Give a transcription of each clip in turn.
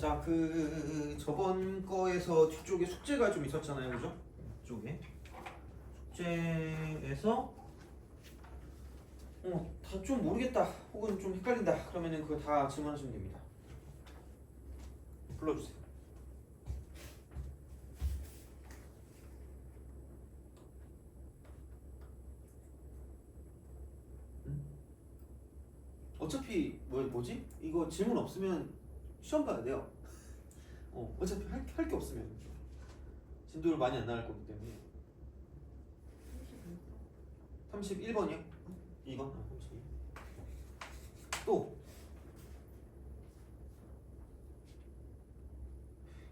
자, 저번 거에서 뒤쪽에 숙제가 좀 있었잖아요, 그죠? 이쪽에 숙제에서 다 좀 모르겠다, 혹은 좀 헷갈린다, 그러면은 그거 다 질문하시면 됩니다. 불러주세요. 어차피 뭐지? 이거 질문 없으면 시험 봐야 돼요. 어차피 할 게 없으면 진도를 많이 안 나갈 거기 때문에. 31번이요? 2번? 32. 또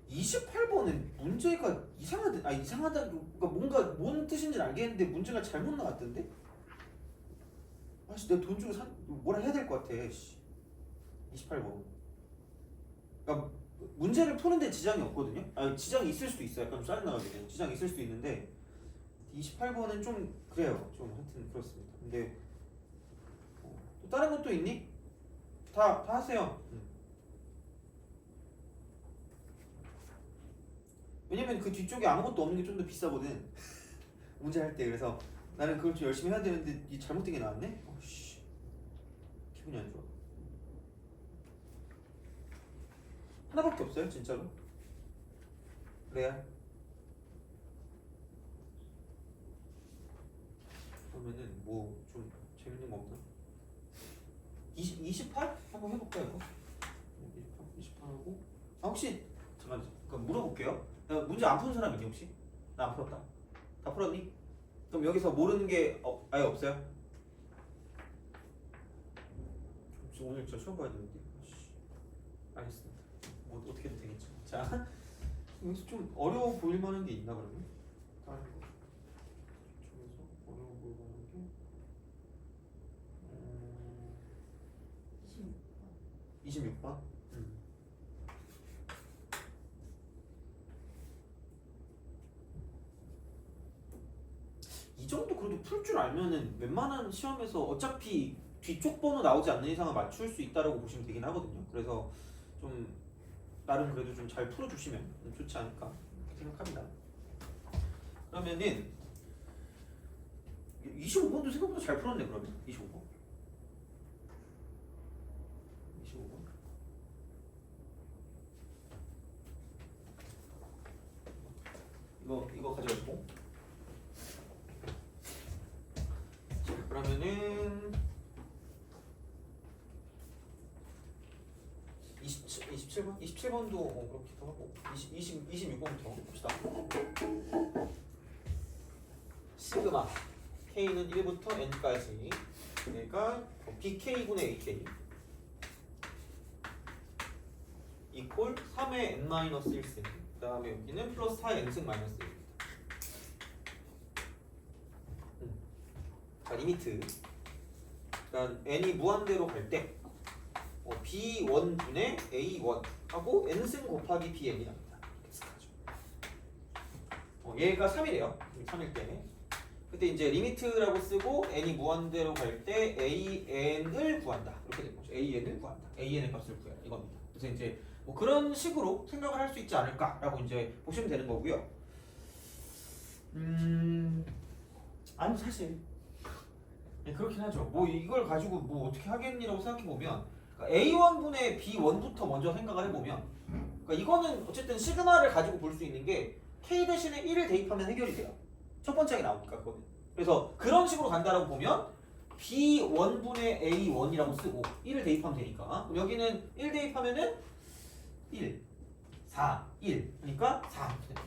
28번은 문제가 이상하다. 그러니까 뭔가 뭔 뜻인지는 알겠는데 문제가 잘못 나왔던데? 아씨, 내가 돈 주고 뭐라 해야 될 것 같아. 28번. 그러니까 문제를 푸는데 지장이 없거든요. 지장이 있을 수도 있어요. 약간 짜증나가지고 지장이 있을 수도 있는데 28번은 좀 그래요. 좀 하여튼 그렇습니다. 근데 또 다른 것도 있니? 다 하세요. 왜냐면 그 뒤쪽에 아무것도 없는 게 좀 더 비싸거든. 문제 할 때. 그래서 나는 그걸 좀 열심히 해야 되는데 이 잘못된 게 나왔네? 기분이 안 좋아. 하나밖에 없어요, 진짜로. 레알. 그러면은 뭐 좀 재밌는 거 없나? 28? 한번 해볼까 이거? 28하고 혹시 잠깐 물어볼게요. 문제 안 푼 사람 있니 혹시? 나 안 풀었다. 다 풀었니? 그럼 여기서 모르는 게 아예 없어요? 오늘 진짜 시험 봐야 되는데. 알겠습니다. 뭐 어떻게든 되겠죠. 자, 여기서 좀 어려워 보일 만한 게 있나 그러면? 다른 거 중에서 어려워 보일 만한 게 26번? 이 정도 그래도 풀 줄 알면은 웬만한 시험에서 어차피 뒤쪽 번호 나오지 않는 이상은 맞출 수 있다라고 보시면 되긴 하거든요. 그래서 좀 나름 그래도 좀 잘 풀어주시면 좋지 않을까 생각합니다. 그러면은 25번도 생각보다 잘 풀었네. 그러면 25번 이거 가져가지고. 자, 그러면은 27번? 27번도 그렇기도 하고 26번부터 봅시다. 시그마 K는 1부터 N까지, 그러니까 BK분의 AK 이퀄 3의 N-1승, 그 다음에 여기는 플러스 4의 N승 마이너스 1입니다. 자, 리미트. 그러니까 N이 무한대로 갈 때 B1분의 A1 하고 N승 곱하기 BN이랍니다. 얘가 3이래요. 3일 때. 그때 이제 리미트라고 쓰고 N이 무한대로 갈 때 AN을 구한다. 이렇게 된 거죠. AN을 구한다. AN의 값을 구해라. 이겁니다. 그래서 이제 뭐 그런 식으로 생각을 할 수 있지 않을까라고 이제 보시면 되는 거고요. 아니 사실 그렇긴 하죠. 뭐 이걸 가지고 뭐 어떻게 하겠니라고 생각해 보면 A1분의 B1부터 먼저 생각을 해보면, 그러니까 이거는 어쨌든 시그마를 가지고 볼 수 있는 게 K 대신에 1을 대입하면 해결이 돼요. 첫 번째 하게 나오니까 그거는. 그래서 그런 식으로 간다라고 보면 B1분의 A1이라고 쓰고 1을 대입하면 되니까. 그럼 여기는 1 대입하면은 1, 4, 1. 그러니까 4 이렇게 되는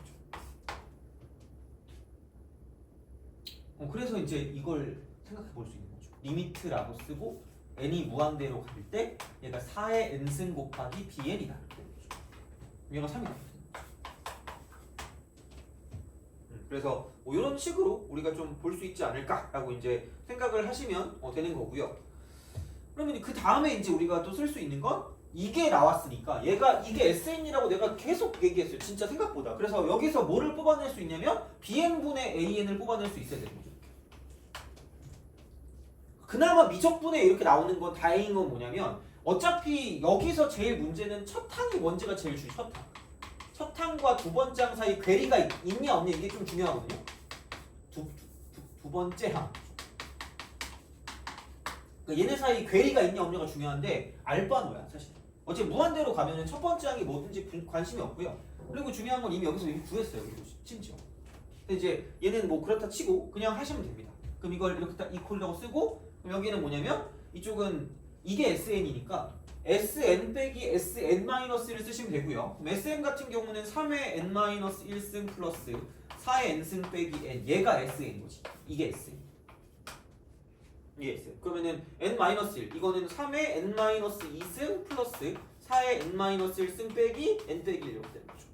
거죠. 그래서 이제 이걸 생각해 볼 수 있는 거죠. 리미트라고 쓰고 n이 무한대로 갈 때 얘가 4의 n승 곱하기 bn이다. 얘가 3이다. 그래서 뭐 이런 식으로 우리가 좀 볼 수 있지 않을까라고 이제 생각을 하시면 되는 거고요. 그러면 그 다음에 이제 우리가 또 쓸 수 있는 건 이게 나왔으니까 이게 SN이라고 내가 계속 얘기했어요. 진짜 생각보다. 그래서 여기서 뭐를 뽑아낼 수 있냐면 bn분의 an을 뽑아낼 수 있어야 되는 거죠. 그나마 미적분에 이렇게 나오는 건 다행인 건 뭐냐면 어차피 여기서 제일 문제는 첫 항이 뭔지가 제일 중요해. 첫 항. 첫 항과 두 번째 항 사이 괴리가 있냐 없냐 이게 좀 중요하거든요. 두 번째 항. 그러니까 얘네 사이 괴리가 있냐 없냐가 중요한데 알바노야 사실. 어차피 무한대로 가면은 첫 번째 항이 뭐든지 관심이 없고요. 그리고 중요한 건 이미 여기서 이미 구했어요. 심지어. 근데 이제 얘는 뭐 그렇다 치고 그냥 하시면 됩니다. 그럼 이걸 이렇게 딱 이퀄이라고 쓰고 그럼 여기는 뭐냐면 이쪽은 이게 SN이니까 SN 빼기 SN-를 쓰시면 되고요. 그럼 SN 같은 경우는 3의 N-1승 플러스 4의 N승 빼기 N 얘가 SN인 거지. 이게 SN. 이게 SN. 그러면은 N-1 이거는 3의 N-2승 플러스 4의 N-1승 빼기 N 빼기 1 이렇게 되는 거죠.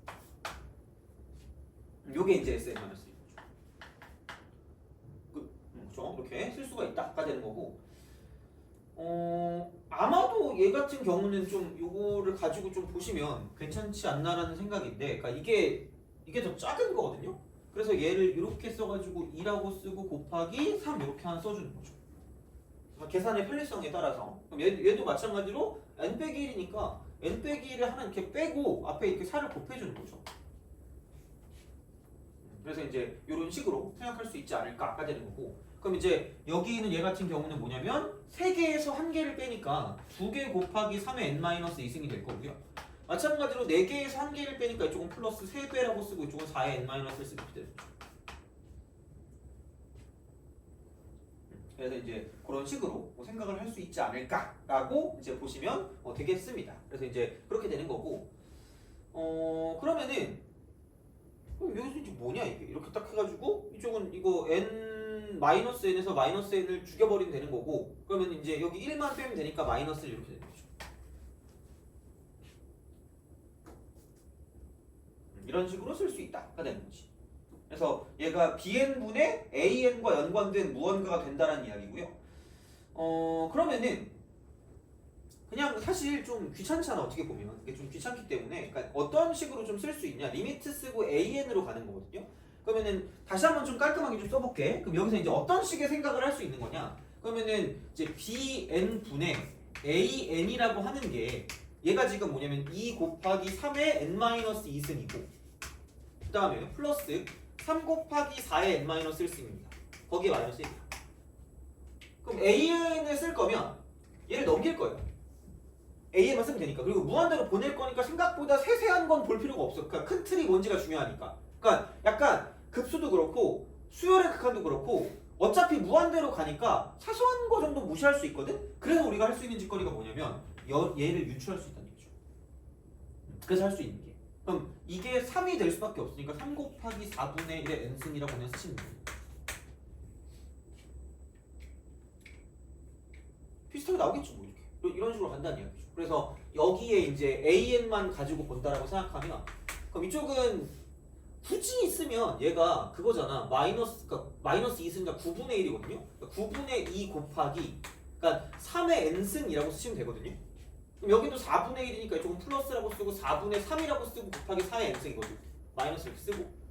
요게 이제 SN-1 거죠. 그렇죠? 이렇게 쓸 수가 있다가 되는 거고. 아마도 얘 같은 경우는 좀 요거를 가지고 좀 보시면 괜찮지 않나라는 생각인데, 그러니까 이게 더 작은 거거든요. 그래서 얘를 이렇게 써가지고 2라고 쓰고 곱하기 3 이렇게 하나 써주는 거죠. 계산의 편리성에 따라서. 그럼 얘도 마찬가지로 n 빼기 1이니까 n 빼기 1을 하나 이렇게 빼고 앞에 이렇게 4를 곱해주는 거죠. 그래서 이제 이런 식으로 생각할 수 있지 않을까 아까 되는 거고. 그럼 이제 여기 있는 얘 같은 경우는 뭐냐면 3개에서 1개를 빼니까 2개 곱하기 3의 n-2승이 될 거고요. 마찬가지로 4개에서 1개를 빼니까 이쪽은 플러스 3배라고 쓰고 이쪽은 4의 n-을 쓰게 되는 거죠. 그래서 이제 그런 식으로 뭐 생각을 할 수 있지 않을까라고 이제 보시면 되겠습니다. 그래서 이제 그렇게 되는 거고. 그러면은 여기서 이제 뭐냐 이게 이렇게 딱 해가지고 이쪽은 이거 n-n에서 마이너스 n을 죽여버리면 되는 거고, 그러면 이제 여기 1만 빼면 되니까 마이너스를 이렇게 되는 거죠. 이런 식으로 쓸 수 있다가 되는 거지. 그래서 얘가 bn분의 an과 연관된 무언가가 된다는 이야기고요. 그러면은 그냥 사실 좀 귀찮잖아. 어떻게 보면 이게 좀 귀찮기 때문에 그러니까 어떤 식으로 좀 쓸 수 있냐, 리미트 쓰고 an으로 가는 거거든요. 그러면은 다시 한번 좀 깔끔하게 좀 써볼게. 그럼 여기서 이제 어떤 식의 생각을 할 수 있는 거냐, 그러면은 이제 bn분의 an이라고 하는 게 얘가 지금 뭐냐면 2 곱하기 3의 n-2승이고 그 다음에 플러스 3 곱하기 4의 n-1승입니다. 거기에 마이너스 1이야. 그럼 an을 쓸 거면 얘를 넘길 거예요. a에만 쓰면 되니까. 그리고 무한대로 보낼 거니까 생각보다 세세한 건 볼 필요가 없어. 그러니까 큰 틀이 뭔지가 중요하니까. 그러니까 약간 급수도 그렇고 수열의 극한도 그렇고 어차피 무한대로 가니까 사소한 거 정도 무시할 수 있거든. 그래서 우리가 할 수 있는 짓거리가 뭐냐면 얘를 유추할 수 있다는 얘기죠. 그래서 할 수 있는 게. 그럼 이게 3이 될 수밖에 없으니까 3 곱하기 4분의 1의 n승이라고 그냥 쓰시면 돼요. 비슷하게 나오겠죠 뭐 이렇게. 이런 식으로 간다는 이야기죠. 그래서 여기에 이제 an만 가지고 본다라고 생각하면 그럼 이쪽은 굳이 있으면 얘가 그거잖아. 그러니까 마이너스 2승과 9분의 1이거든요. 그러니까 9분의 2 곱하기 그러니까 3의 n승이라고 쓰시면 되거든요. 그럼 여기도 4분의 1이니까 이쪽은 플러스라고 쓰고 4분의 3이라고 쓰고 곱하기 4의 n승이거든. 마이너스 이렇게 쓰고.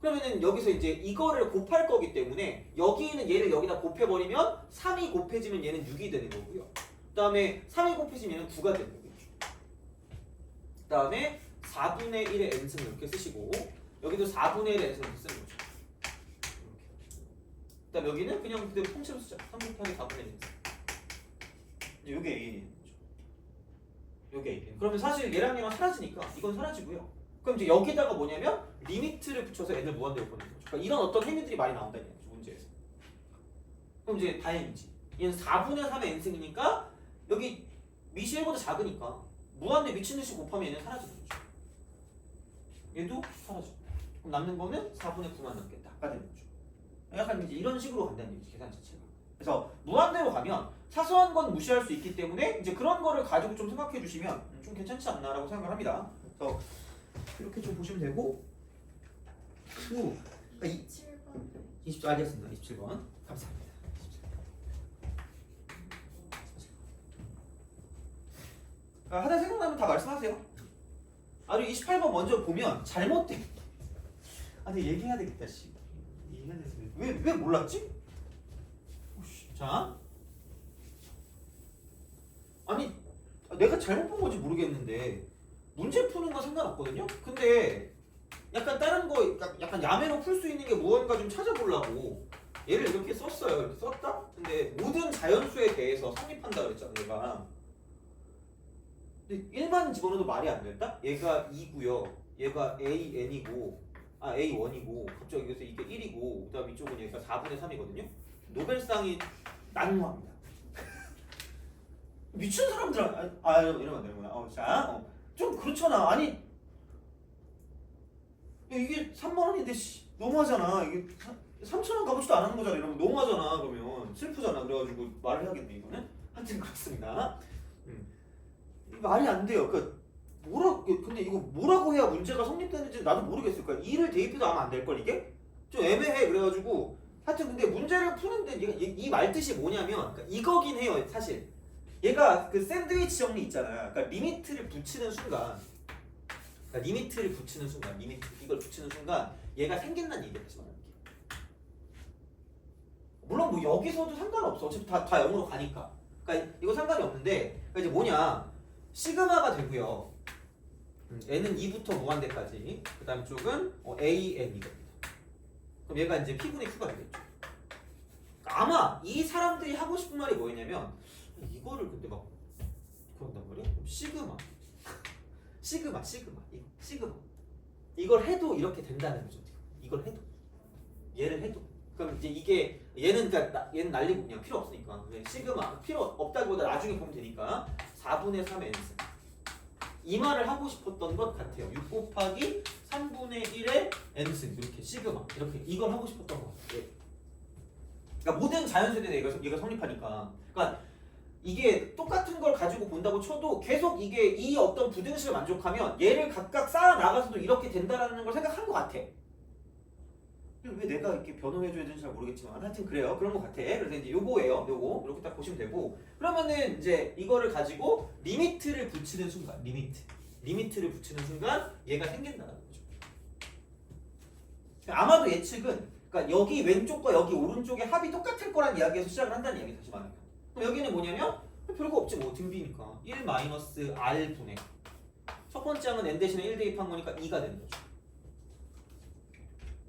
그러면은 여기서 이제 이거를 곱할 거기 때문에 여기 있는 얘를 여기다 곱해버리면 3이 곱해지면 얘는 6이 되는 거고요. 그 다음에 3이 곱해지면 얘는 9가 되는 거겠죠. 그 다음에 4분의 1의 n승을 이렇게 쓰시고 여기도 4분의 1의 n승을 이렇게 쓰는 거죠. 그 다음 여기는 그냥 그대로 통째로 쓰자. 3 곱하기 4분의 1 n승. 요게 a는 거죠. 요게 a. 그러면 사실 얘랑 얘랑 사라지니까 이건 사라지고요. 그럼 이제 여기다가 뭐냐면 리미트를 붙여서 n을 무한대로 보내는 거죠. 그러니까 이런 어떤 행위들이 많이 나온다는 얘기죠, 문제에서. 그럼 이제 다행이지. 얘는 4분의 3의 n승이니까 여기 미시 1보다 작으니까 무한대 미친 듯이 곱하면 얘는 사라지는 거죠. 얘도 사라져. 그럼 남는 거는 4분의 9만 남겠다가 되는 거죠. 약간 이제 이런 식으로 간다는 얘기죠, 계산 자체가. 그래서 무한대로 가면 사소한 건 무시할 수 있기 때문에 이제 그런 거를 가지고 좀 생각해 주시면 좀 괜찮지 않나라고 생각을 합니다. 그래서 이렇게 좀 보시면 되고. 후. 27번. 알겠습니다. 27번. 감사합니다. 27번. 하다 생각나면 다 말씀하세요. 그리고 28번 먼저 보면 잘못된. 근데 얘기해야 되겠다, 씨. 얘기해야 되겠어. 왜 몰랐지? 자. 잘못 본 건지 모르겠는데 문제 푸는 건 상관없거든요. 근데 약간 다른 거 약간 야매로 풀 수 있는 게 무언가 좀 찾아보려고 얘를 이렇게 썼어요. 이렇게 썼다? 근데 모든 자연수에 대해서 성립한다 그랬잖아 얘가. 근데 1만 집어넣어도 말이 안 된다? 얘가 2고요. 얘가 AN이고 A1이고 갑자기 여기서 이게 1이고 그 다음 이쪽은 얘가 4분의 3이거든요. 노벨상이 난무합니다. 미친 사람들 이러면 안 되는구나. 자, 좀 그렇잖아. 아니 야, 이게 3만 원인데 너무하잖아. 이게 3천 원 값어치도 안 하는 거잖아. 이러면 너무하잖아. 그러면 슬프잖아. 그래가지고 말을 해야겠네 이거는. 하여튼 그렇습니다. 말이 안 돼요. 근데 이거 뭐라고 해야 문제가 성립되는지 나도 모르겠어요. 그러니까 2를 대입해도 아마 안 될 걸 이게 좀 애매해. 그래가지고 하여튼 근데 문제를 푸는데 이 말뜻이 뭐냐면 그러니까 이거긴 해요. 사실 얘가 그 샌드위치 정리 있잖아요. 그러니까 리미트를 붙이는 순간. 리미트 이걸 붙이는 순간 얘가 생긴다는 얘기를 하지 말아요. 물론 뭐 여기서도 상관없어. 어차피 다 0으로 가니까. 그러니까 이거 상관이 없는데 그러니까 이제 뭐냐 시그마가 되고요. n은 2부터 무한대까지. 그 다음 쪽은 AN이거든요. 그럼 얘가 이제 P분의 Q가 되겠죠. 그러니까 아마 이 사람들이 하고 싶은 말이 뭐였냐면 이거를 근데 막 그런단 말이야? 시그마 이걸 해도 이렇게 된다는 거죠. 이걸 해도 얘를 해도 그럼 이제 이게 얘는 그러니까 얘는 날리고 그냥 필요 없으니까 시그마 필요 없다기보다 나중에 보면 되니까 4분의 3 n승 이 말을 하고 싶었던 것 같아요. 6 곱하기 3분의 1의 n승 이렇게 시그마 이렇게 이걸 하고 싶었던 것 같아요. 그러니까 모든 자연수에 얘가 성립하니까 그러니까 이게 똑같은 걸 가지고 본다고 쳐도 계속 이게 이 어떤 부등식을 만족하면 얘를 각각 쌓아 나가서도 이렇게 된다라는 걸 생각한 것 같아. 왜 내가 이렇게 변호해줘야 되는지 잘 모르겠지만 하여튼 그래요. 그런 것 같아. 그래서 이제 요거예요. 요거 이렇게 딱 보시면 되고 그러면은 이제 이거를 가지고 리미트를 붙이는 순간 리미트를 붙이는 순간 얘가 생긴다는 거죠. 아마도 예측은 그러니까 여기 왼쪽과 여기 오른쪽의 합이 똑같을 거란 이야기에서 시작을 한다는 이야기 다시 말하면 그럼 여기는 뭐냐면 별거 없지 뭐 등비니까 1 마이너스 R 분의 첫 번째 항은 n 대신에 1 대입한 거니까 2가 되는 거죠.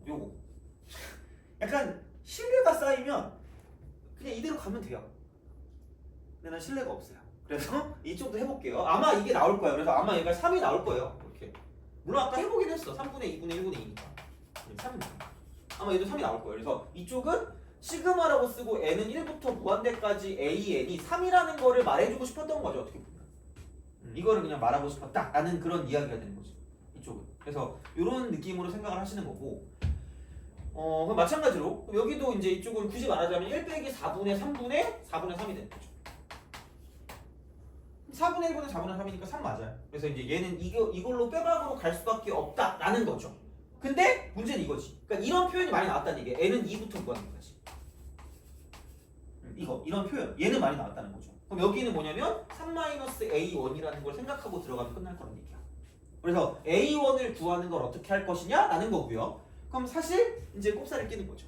요거 약간 신뢰가 쌓이면 그냥 이대로 가면 돼요. 근데 난 신뢰가 없어요. 그래서 이쪽도 해볼게요. 아마 이게 나올 거예요. 그래서 아마 얘가 3이 나올 거예요. 이렇게 물론 아까 해보긴 했어. 3분의 2분의 1분의 2니까 3 아마 얘도 3이 나올 거예요. 그래서 이쪽은 시그마라고 쓰고 n은 1부터 무한대까지 an이 3이라는 거를 말해주고 싶었던 거죠. 어떻게 보면 이거를 그냥 말하고 싶었다 라는 그런 이야기가 되는 거죠. 이쪽은 그래서 이런 느낌으로 생각을 하시는 거고 그럼 마찬가지로 여기도 이제 이쪽은 굳이 말하자면 1 빼기 4분의 3분의 4분의 3이 되는 거죠. 4분의 1분의 4분의 3이니까 3 맞아요. 그래서 이제 얘는 이걸로 빼박으로 갈 수밖에 없다라는 거죠. 근데 문제는 이거지. 그러니까 이런 표현이 많이 나왔다는 얘기예요. n은 2부터 무한대까지. 이런 표현. 얘는 많이 나왔다는 거죠. 그럼 여기는 뭐냐면 3-A1이라는 걸 생각하고 들어가면 끝날 거란 얘기야. 그래서 A1을 구하는 걸 어떻게 할 것이냐? 라는 거고요. 그럼 사실 이제 꼽사를 끼는 거죠.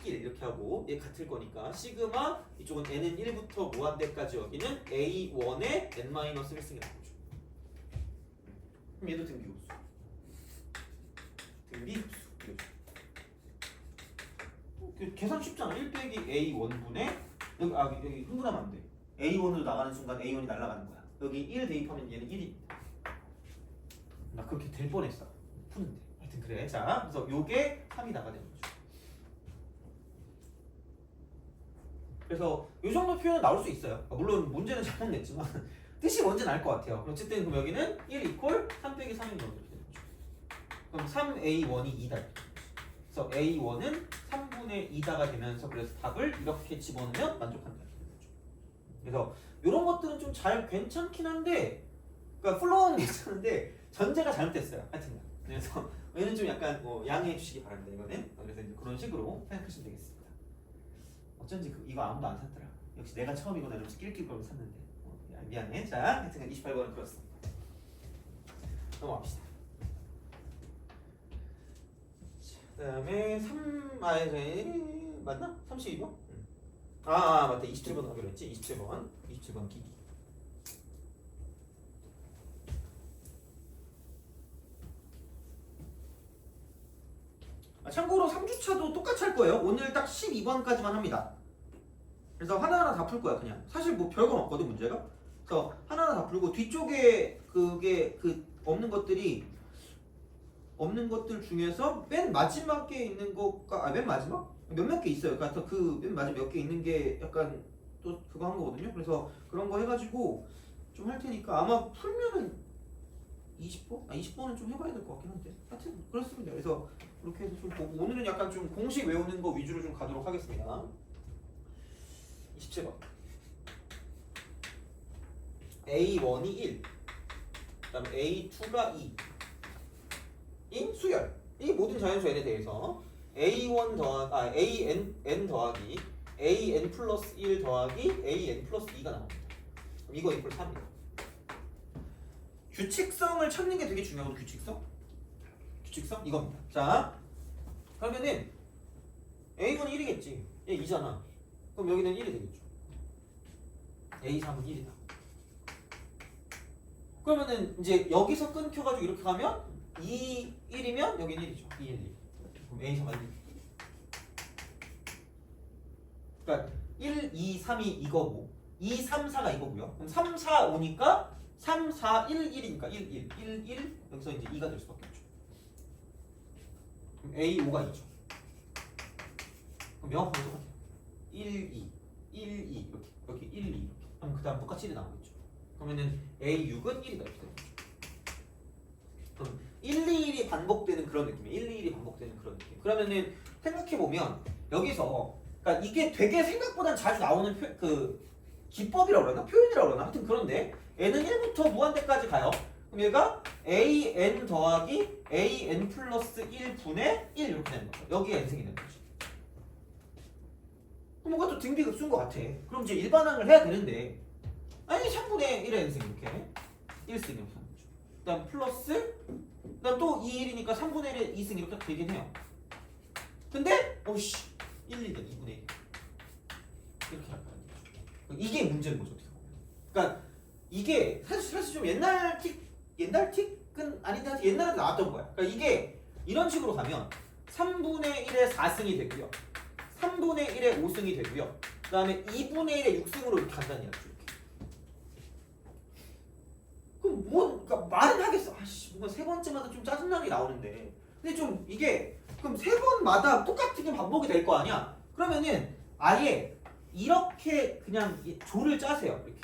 끼를 이렇게 하고 얘 같을 거니까 시그마 이쪽은 n은 1부터 무한대까지 여기는 A1의 n-1승이라는 거죠. 그럼 얘도 등비호수. 계산 쉽잖아. 1 빼기 A1분의 여기 흥분하면 안 돼. A1으로 나가는 순간 A1이 날아가는 거야. 여기 1 대입하면 얘는 1입니다. 나 그렇게 될 뻔했어. 푸는데. 하여튼 그래. 자, 그래서 요게 3이 나가 되는 거죠. 그래서 요 정도 표현은 나올 수 있어요. 물론 문제는 잘못 냈지만 뜻이 뭔지는 알 것 같아요. 어쨌든 그럼 여기는 1 이퀄 3 빼기 3이 이렇게 되는 거죠. 그럼 3A1이 2다. 그래서 A1은 3분의 2다가 되면서 그래서 답을 이렇게 집어넣으면 만족한다. 그래서 이런 것들은 좀 잘 괜찮긴 한데 그러니까 플로우는 괜찮은데 전제가 잘못됐어요. 하여튼 그래서 얘는 좀 약간 양해해 주시기 바랍니다. 이거는 그래서 이제 그런 식으로 생각하시면 되겠습니다. 어쩐지 이거 아무도 안 샀더라. 역시 내가 처음이거나 이러면서 낄낄 거면 샀는데 미안해. 자, 하여튼 28번은 그렇습니다. 넘어갑시다. 그 다음에 맞나? 32번? 맞다. 27번 하기로 했지? 27번 기기. 참고로 3주차도 똑같이 할 거예요. 오늘 딱 12번까지만 합니다. 그래서 하나하나 다 풀 거야 그냥. 사실 뭐 별건 없거든 문제가. 그래서 하나하나 다 풀고 뒤쪽에 그게 없는 것들 중에서 맨 마지막에 있는 거가 맨 마지막? 몇몇 개 있어요. 그러니까 그 맨 마지막 몇 개 있는 게 약간 또 그거 한 거거든요. 그래서 그런 거 해가지고 좀 할 테니까 아마 풀면은 20번? 20번은 좀 해봐야 될 것 같긴 한데 하여튼 그렇습니다. 그래서 그렇게 해서 좀 보고 오늘은 약간 좀 공식 외우는 거 위주로 좀 가도록 하겠습니다. 27번 A1이 1 그다음에 A2가 2 인 수열 이 모든 자연수 n에 대해서 n 더하기 an 플러스 1 더하기 an 플러스 2가 나옵니다. 그럼 이거 이퀄 3입니다. 규칙성을 찾는 게 되게 중요하거든요. 규칙성 이겁니다. 자 그러면은 A1이 1이겠지. 얘 2잖아. 그럼 여기는 1이 되겠죠. A3은 1이다. 그러면은 이제 여기서 끊겨가지고 이렇게 가면 2, 1이면 여기는 1이죠. 2, 1, 2. 그럼 A3은 1. 그러니까 1, 2, 3이 이거고 2, 3, 4가 이거고요. 그럼 3, 4, 5니까 3, 4, 1, 1이니까 1, 1, 1, 1 여기서 이제 2가 될 수밖에 없죠. 그럼 A, 5가 2죠. 그럼 명확하게 똑같아요. 1, 2, 1, 2 이렇게 여기 1, 2 이렇게 그럼 그 다음 똑같이 1이 나오겠죠. 그러면은 A, 6은 1이다 이렇게 되는 거죠. 그럼 1, 2, 1이 반복되는 그런 느낌이에요. 1, 2, 1이 반복되는 그런 느낌. 그러면은 생각해보면 여기서 그러니까 이게 되게 생각보다 자주 나오는 기법이라고 그러나? 표현이라고 그러나? 하여튼 그런데 n은 1부터 무한대까지 가요. 그럼 얘가 an 더하기 an 플러스 1분의 1 이렇게 되는 거죠. 여기에 n승이 되는 거죠. 그럼 뭔가 또 등비급수인 것 같아. 그럼 이제 일반항을 해야 되는데 아니 3분의 1의 n승 이렇게 1승 이렇게 하는 거죠. 그 다음 플러스 그 다음 또 2, 1이니까 3분의 1의 2승 이렇게 되긴 해요. 근데 어이씨 1, 2는 2분의 1 이렇게 할까요? 이게 문제인 거죠. 어떻게 보면. 그러니까 이게 사실 좀 옛날 틱은 아닌데 옛날에 나왔던 거야. 그러니까 이게 이런 식으로 가면 3분의 1의 4승이 되고요. 3분의 1의 5승이 되고요. 그 다음에 2분의 1의 6승으로 이렇게 간다는 이야기죠. 이렇게. 그럼 그러니까 말은 하겠어. 아씨 뭔가 세 번째마다 좀 짜증나게 나오는데 근데 좀 이게 그럼 세 번마다 똑같은 반복이 될 거 아니야? 그러면은 아예 이렇게 그냥 조를 짜세요. 이렇게.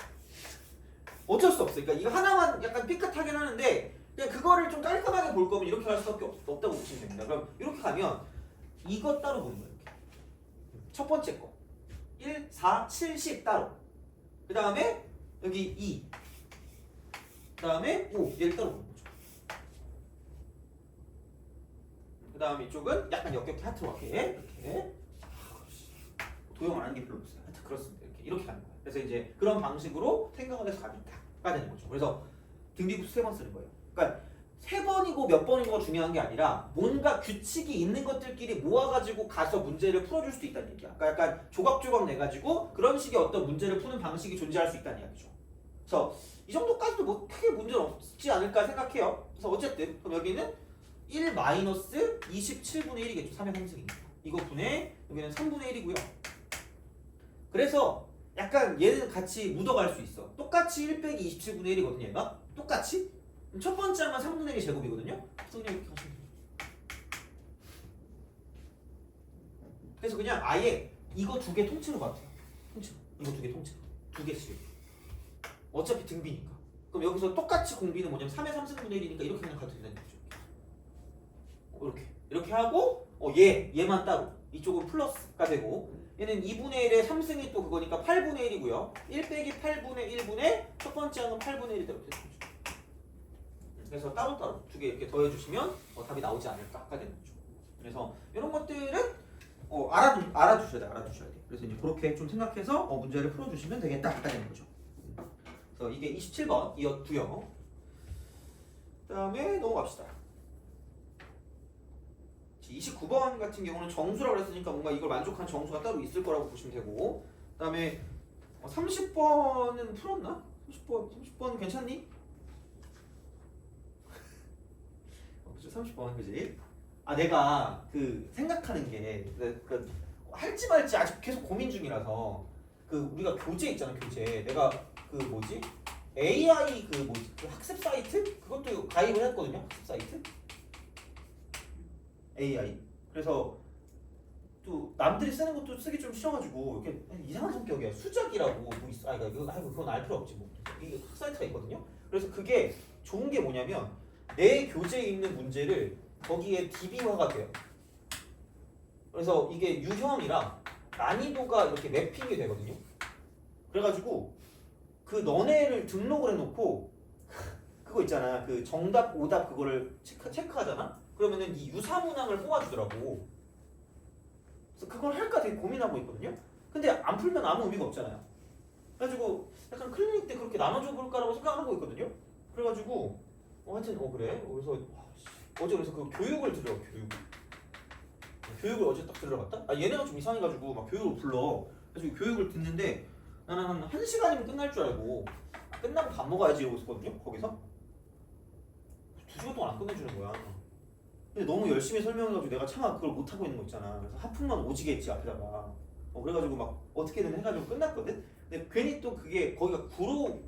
어쩔 수 없어. 그러니까 이거 하나만 약간 삐끗하긴 하는데 그냥 그거를 좀 깔끔하게 볼 거면 이렇게 할 수밖에 없다고 보시면 됩니다. 그럼 이렇게 가면 이거 따로 보는 거예요. 이렇게. 첫 번째 거 1, 4, 7, 10 따로. 그 다음에 여기 2. 그 다음에 5. 얘를 따로 보는 거죠. 그 다음에 이쪽은 약간 역겹게 하트로 갈게. 이렇게. 도용 안 하는 게 별로 없어요. 하여튼 그렇습니다. 이렇게 가는 거예요. 그래서 이제 그런 방식으로 생각을 해서 가야 되는 거죠. 그래서 등비급수 3번 쓰는 거예요. 그러니까 3번이고 몇 번이고가 중요한 게 아니라 뭔가 규칙이 있는 것들끼리 모아가지고 가서 문제를 풀어줄 수도 있다는 얘기야. 그러니까 약간 조각조각 내가지고 그런 식의 어떤 문제를 푸는 방식이 존재할 수 있다는 이야기죠. 그래서 이 정도까지도 뭐 크게 문제는 없지 않을까 생각해요. 그래서 어쨌든 그럼 여기는 1 마이너스 27분의 1이겠죠. 3의 3승이니까. 이거 분의 여기는 3분의 1이고요. 그래서 약간 얘는 같이 묻어갈 수 있어. 똑같이 1 빼기 27분의 1이거든요. 얘가 똑같이 첫 번째 항은 3분의 1이 제곱이거든요. 그래서 그냥 이렇게 가시면 돼요. 그래서 그냥 아예 이거 두 개 통째로 봐주세요. 통째로. 이거 두 개 통째로. 두 개씩. 어차피 등비니까. 그럼 여기서 똑같이 공비는 뭐냐면 3의 3승분의 1이니까 이렇게 그냥 가도 된다는 거죠. 이렇게 하고 얘만 따로. 이쪽은 플러스가 되고 얘는 2분의 1에 3승이 또 그거니까 8분의 1이고요. 1 빼기 8분의 1분의 첫 번째 항은 8분의 1이 되는 거죠. 그래서 따로따로 두 개 이렇게 더해주시면 답이 나오지 않을까가 되는 거죠. 그래서 이런 것들은 알아두셔야 돼. 그래서 이제 그렇게 좀 생각해서 문제를 풀어주시면 되겠다가 되는 거죠. 그래서 이게 27번이었고요. 그 다음에 넘어갑시다. 29번 같은 경우는 정수라고 그랬으니까 뭔가 이걸 만족한 정수가 따로 있을 거라고 보시면 되고 그 다음에 30번은 풀었나? 30번 괜찮니? 그치 30번 그지? 내가 그 생각하는 게 할지 말지 아직 계속 고민 중이라서 그 우리가 교재 있잖아 교재 내가 그 뭐지 AI 그 뭐지 그 학습 사이트 그것도 가입을 했거든요 학습 사이트 AI 그래서 또 남들이 쓰는 것도 쓰기 좀 싫어가지고 이렇게 이상한 성격이야 수작이라고 뭐 있어 그건 알 필요 없지 뭐 이게 학습 사이트가 있거든요 그래서 그게 좋은 게 뭐냐면 내 교재에 있는 문제를 거기에 DB화가 돼요. 그래서 이게 유형이랑 난이도가 이렇게 매핑이 되거든요. 그래가지고 그 너네를 등록을 해놓고 그거 있잖아. 그 정답, 오답 그거를 체크하잖아. 그러면은 이 유사문항을 뽑아주더라고. 그래서 그걸 할까 되게 고민하고 있거든요. 근데 안 풀면 아무 의미가 없잖아요. 그래가지고 약간 클리닉 때 그렇게 나눠줘 볼까라고 생각하고 있거든요. 그래가지고 하여튼 그래. 그래서 어제 그래서 그 교육을 들어 교육을 어제 딱 들어갔다? 얘네가 좀 이상해가지고 막 교육을 불러. 그래서 교육을 듣는데 나는 한 1시간이면 끝날 줄 알고 끝나고 밥 먹어야지 이러고 있었거든요. 거기서 2시간 동안 안 끝내주는 거야. 근데 너무 열심히 설명해가지고 내가 차마 그걸 못하고 있는 거 있잖아. 그래서 하품만 오지게 했지 앞에다가. 그래가지고 막 어떻게든 해가지고 끝났거든. 근데 괜히 또 그게 거기가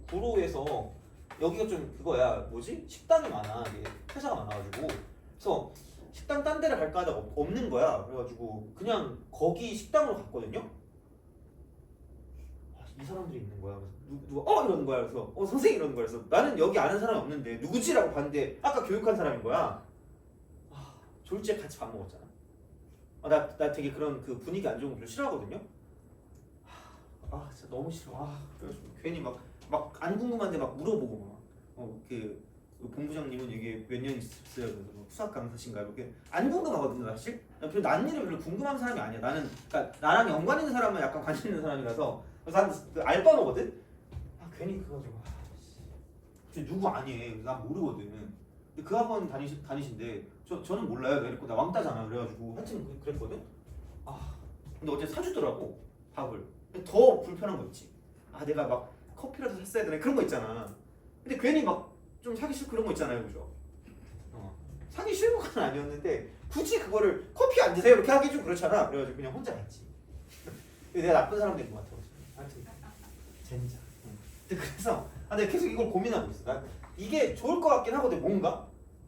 구로에서 여기가 좀 그거야 뭐지? 식당이 많아. 이게 회사가 많아가지고 그래서 식당 딴 데를 갈까 하다가 없는 거야. 그래가지고 그냥 거기 식당으로 갔거든요. 이 사람들이 있는 거야. 그래서 누가 이러는 거야. 그래서 선생님 이러는 거야. 그래서 나는 여기 아는 사람이 없는데 누구지라고 봤는데 아까 교육한 사람인 거야. 졸지에 같이 밥 먹었잖아. 나 되게 그런 그 분위기 안 좋은 거 별로 싫어하거든요. 진짜 너무 싫어. 그래가지고 괜히 막 안 궁금한데 막 물어보고 그 본부장님은 이게 몇 년 있었어요? 그래서 수학 강사신가요? 이렇게 안 궁금하거든요, 사실. 별로 난 일을 별로 궁금한 사람이 아니야. 나는 그러니까 나랑 연관 있는 사람은 약간 관심 있는 사람이라서 그래서 나는 그 알바노거든. 괜히 그거 가지고 누구 아니에요. 난 모르거든. 근데 그 학원 다니신데 저는 몰라요. 이랬고 나 왕따잖아. 그래가지고 하여튼 그랬거든. 근데 어제 사주더라고 밥을. 더 불편한 거 있지. 내가 막 커피라도 샀어야 되나 그런 거 있잖아. 근데 괜히 막 좀 사기 싫고 그런 거 있잖아요, 그죠? 사기 싫은 건 아니었는데 굳이 그거를 커피 안 드세요 이렇게 하기 좀 그렇잖아. 그래가지고 그냥 혼자 했지. 내가 나쁜 사람 된 것 같아. 하여튼 젠장. 그래서 내가 계속 이걸 고민하고 있어. 나 이게 좋을 것 같긴 하거든.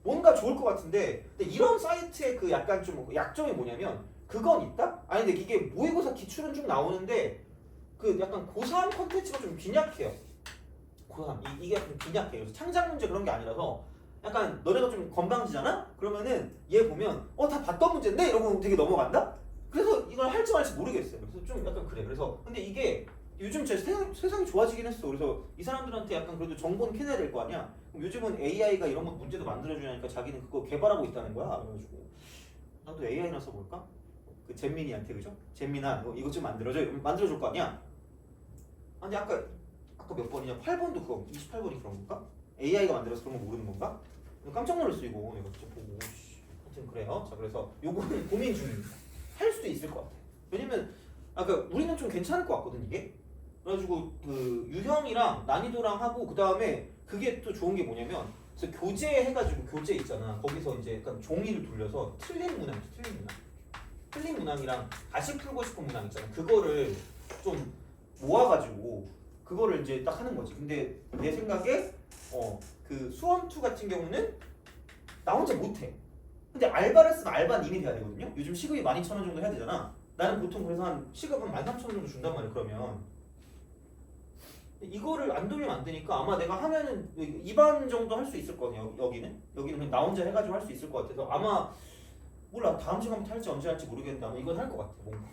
뭔가 좋을 것 같은데 근데 이런 사이트의 그 약간 좀 약점이 뭐냐면 그건 있다? 근데 이게 모의고사 기출은 좀 나오는데 그 약간 고3 컨텐츠가 좀 빈약해요. 고3 이게 약간 빈약해요. 그래서 창작 문제 그런 게 아니라서 약간 너네가 좀 건방지잖아? 그러면은 얘 보면 다 봤던 문제인데? 이러고 되게 넘어간다? 그래서 이걸 할지 말지 모르겠어요. 그래서 좀 약간 그래. 그래서 근데 이게 요즘 세상이 좋아지긴 했어. 그래서 이 사람들한테 약간 그래도 정보는 캐내야 될 거 아니야? 그럼 요즘은 AI가 이런 거 문제도 만들어주니까 자기는 그거 개발하고 있다는 거야. 그래가지고 나도 AI나 써볼까? 그 잼민이한테 그죠? 잼민아 이것 좀 만들어줘. 만들어줄 거 아니야? 근데 아까 몇 번이냐? 8번도 그거 28번이 그런 건가? AI가 만들어서 그런 거 모르는 건가? 깜짝 놀랐어 이거 내가 진짜 보고. 하여튼 그래요. 자 그래서 요거는 고민 중입니다. 할 수도 있을 것 같아. 왜냐면 우리는 좀 괜찮을 것 같거든 이게. 그래가지고 그 유형이랑 난이도랑 하고 그 다음에 그게 또 좋은 게 뭐냐면 그래서 교재 해가지고 교재 있잖아. 거기서 이제 약간 종이를 돌려서 틀린 문항이랑 다시 풀고 싶은 문항 있잖아. 그거를 좀 모아가지고 그거를 이제 딱 하는 거지. 근데 내 생각에 그 수험2 같은 경우는 나 혼자 못해. 근데 알바를 쓰면 알바는 이미 돼야 되거든요. 요즘 시급이 12,000원 정도 해야 되잖아. 나는 보통 그래서 한 시급은 13,000원 정도 준단 말이야. 그러면 이거를 안 돌리면 안 되니까 아마 내가 하면은 2반 정도 할 수 있을 거거든요. 여기는 그냥 나 혼자 해가지고 할 수 있을 것 같아서 아마 몰라. 다음 시간부터 할지 언제 할지 모르겠는데 아마 이건 할 것 같아. 뭔가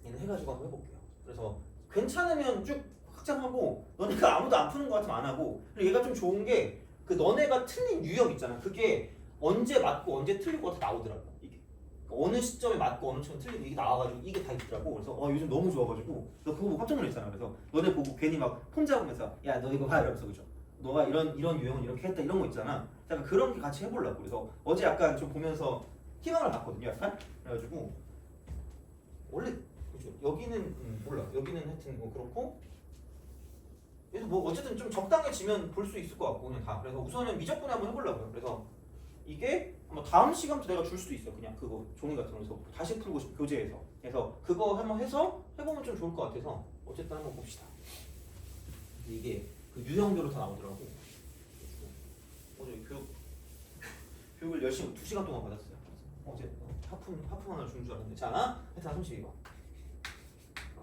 얘는 해가지고 한번 해볼게요. 그래서 괜찮으면 쭉 확장하고 너네가 아무도 안 푸는 것 같으면 안 하고 그리고 얘가 좀 좋은 게 그 너네가 틀린 유형 있잖아. 그게 언제 맞고 언제 틀리고 다 나오더라고. 이게 어느 시점에 맞고 어느 시점에 틀리고 이게 나와가지고 이게 다 있더라고. 그래서 요즘 너무 좋아가지고 너 그거 보고 깜짝 놀랐잖아. 그래서 너네 보고 괜히 막 폰 잡으면서 야 너 이거 봐 이러면서 그죠? 너가 이런 유형은 이렇게 했다 이런 거 있잖아. 약간 그런 게 같이 해보려고. 그래서 어제 약간 좀 보면서 희망을 봤거든요. 약간 그래가지고 원래 그죠? 여기는 몰라. 여기는 하여튼 뭐 그렇고 그래서 뭐 어쨌든 좀 적당해지면 볼 수 있을 것 같고 그냥 다. 그래서 우선은 미적분해 한번 해보려고요. 그래서 이게 뭐 다음 시간부터 내가 줄 수도 있어. 그냥 그거 종이 같은 거에서 다시 풀고 싶어 교재에서. 그래서 그거 한번 해서 해보면 좀 좋을 것 같아서 어쨌든 한번 봅시다. 이게 그 유형별로 다 나오더라고. 어제 교육을 열심히 2시간 동안 받았어요. 어제 하품 하나 준 줄 알았는데. 자, 하여튼 32번.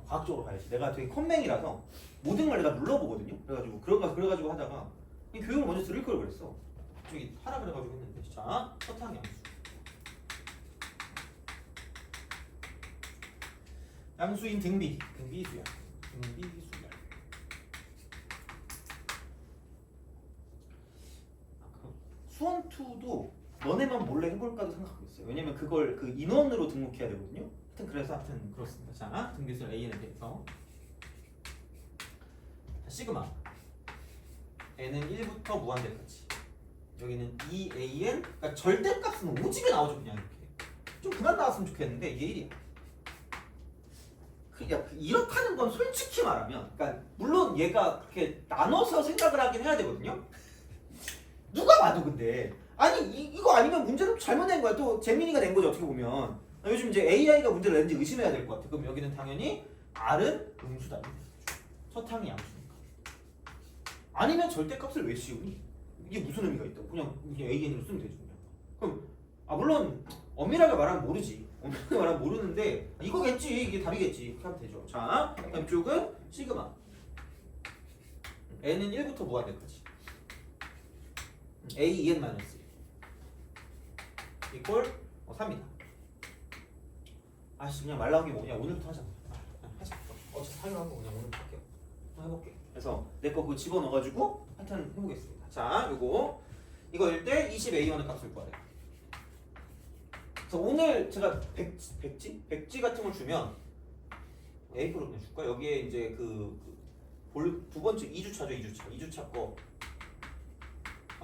과학적으로 봐야지. 내가 되게 컴맹이라서 모든 걸 내가 눌러보거든요. 그래가지고 하다가 교육을 먼저 들을 걸 그랬어. 저기 하라 그래가지고 했는데. 자, 서탕양수. 양수인 등비수열. 수원2도 너네만 몰래 해볼까도 생각하고 있어요. 왜냐면 그걸 그 인원으로 등록해야 되거든요. 하여튼 그렇습니다. 자, 등비수열 AN에 대해서 시그마 n은 1부터 무한대까지. 여기는 2an, 그러니까 절대값은 오지게 나오죠. 그냥 이렇게 좀 그만 나왔으면 좋겠는데 이게 1이야. 이렇게 하는 건 솔직히 말하면, 그러니까 물론 얘가 그렇게 나눠서 생각을 하긴 해야 되거든요. 누가 봐도 근데 아니 이거 아니면 문제를 잘못 낸 거야. 또 재민이가 낸 거죠. 어떻게 보면 요즘 이제 AI가 문제를 냈는지 의심해야 될 것 같아. 그럼 여기는 당연히 R은 음수다. 서탕이 양수니까. 아니면 절대값을 왜 씌우니? 이게 무슨 의미가 있다고? 그냥 AN으로 쓰면 되지 그냥. 그럼 물론 엄밀하게 말하면 모르지. 엄밀하게 말하면 모르는데 이거겠지. 이게 답이겠지. 이렇게 하면 되죠. 자, 다음 쪽은 시그마. n은 1부터 무한대까지. a 2n 마이너스 이꼴 3이다. 아씨 그냥 말 나온 게 뭐냐. 오늘부터 하자. 하자. 어차피 사용하고 그냥 오늘부터 할게요. 한번 해볼게. 그래서 내 거 그거 집어넣어가지고 하여튼 해보겠습니다. 자, 이거일 때 20a1의 값을 구하래. 그래서 오늘 제가 백지 같은 걸 주면 A4로 그냥 줄까? 여기에 이제 두 번째 2주차 거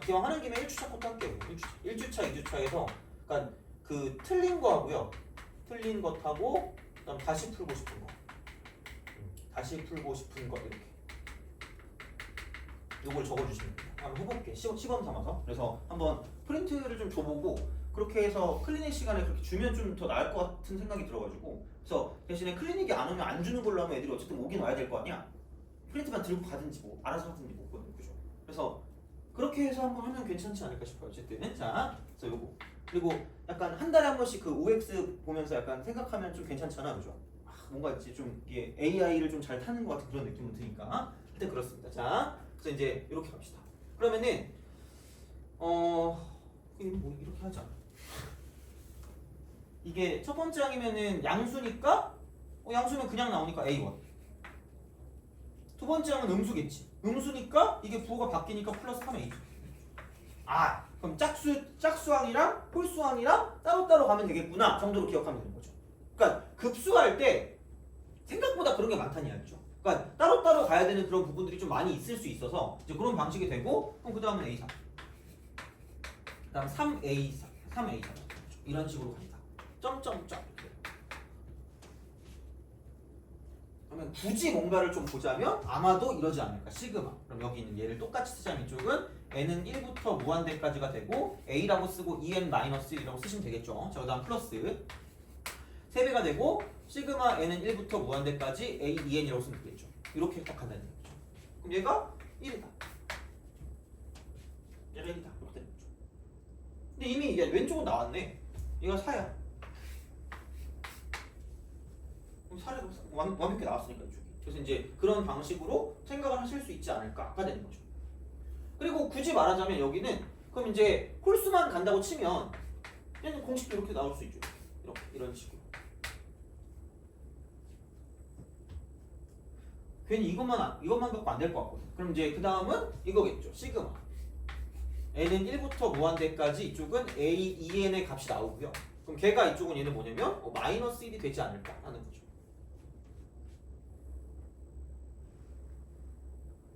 기왕 하는 김에 1주차 것도 할게요. 1주차, 2주차에서 그러니까 그 틀린 거 하고요. 틀린 것 하고 그다음 다시 풀고 싶은 거. 이렇게. 요걸 적어주시면 돼요. 한번 해볼게. 시범 삼아서. 그래서 한번 프린트를 좀 줘보고 그렇게 해서 클리닉 시간에 그렇게 주면 좀 더 나을 것 같은 생각이 들어가지고 그래서 대신에 클리닉이 안 오면 안 주는 걸로 하면 애들이 어쨌든 오긴 와야 될 거 아니야. 프린트만 들고 가든지 뭐 알아서 하든지 뭐 그죠. 그래서 그렇게 해서 한번 하면 괜찮지 않을까 싶어요. 어쨌든 자, 그래서 요거 그리고 약간 한 달에 한 번씩 그 OX 보면서 약간 생각하면 좀 괜찮잖아, 그죠? 뭔가 이제 좀 이게 AI를 좀 잘 타는 것 같은 그런 느낌은 드니까 하여튼 그렇습니다. 자, 그래서 이제 이렇게 갑시다. 그러면은 뭐 이렇게 하자. 이게 첫 번째 항이면은 양수니까 양수면 그냥 나오니까 A1. 두 번째 항은 음수겠지. 음수니까 이게 부호가 바뀌니까 플러스 3A2. 그럼 짝수항이랑 홀수항이랑 따로따로 가면 되겠구나 정도로 기억하면 되는 거죠. 그러니까 급수할 때 생각보다 그런 게 많다는 이야기죠. 그러니까 따로따로 가야 되는 그런 부분들이 좀 많이 있을 수 있어서 이제 그런 방식이 되고 그럼 그 다음은 A3. 그 다음 3A4 이런 식으로 간다. 점점점. 그러면 굳이 뭔가를 좀 보자면 아마도 이러지 않을까. 시그마. 그럼 여기 있는 얘를 똑같이 쓰자면 이쪽은 n은 1부터 무한대까지가 되고 a라고 쓰고 2n-1이라고 쓰시면 되겠죠. 자, 그 다음 플러스 3배가 되고 시그마 n은 1부터 무한대까지 a 2n이라고 쓰면 되겠죠. 이렇게 딱 간다는 얘기죠. 그럼 얘가 1이다. 얘가 1이다. 이렇게 되는 거죠. 근데 이미 얘 왼쪽은 나왔네. 얘가 4야. 사례도 완벽히 나왔으니까 이쪽이. 그래서 이제 그런 방식으로 생각을 하실 수 있지 않을까가 되는 거죠. 그리고 굳이 말하자면 여기는 그럼 이제 홀수만 간다고 치면 얘는 공식도 이렇게 나올 수 있죠. 이렇게 이런 식으로. 괜히 이것만 갖고 안 될 것 같거든. 그럼 이제 그 다음은 이거겠죠. 시그마. n은 1부터 무한대까지 이쪽은 a 2n의 값이 나오고요. 그럼 걔가 이쪽은 얘는 뭐냐면 마이너스 1이 되지 않을까 하는 거죠.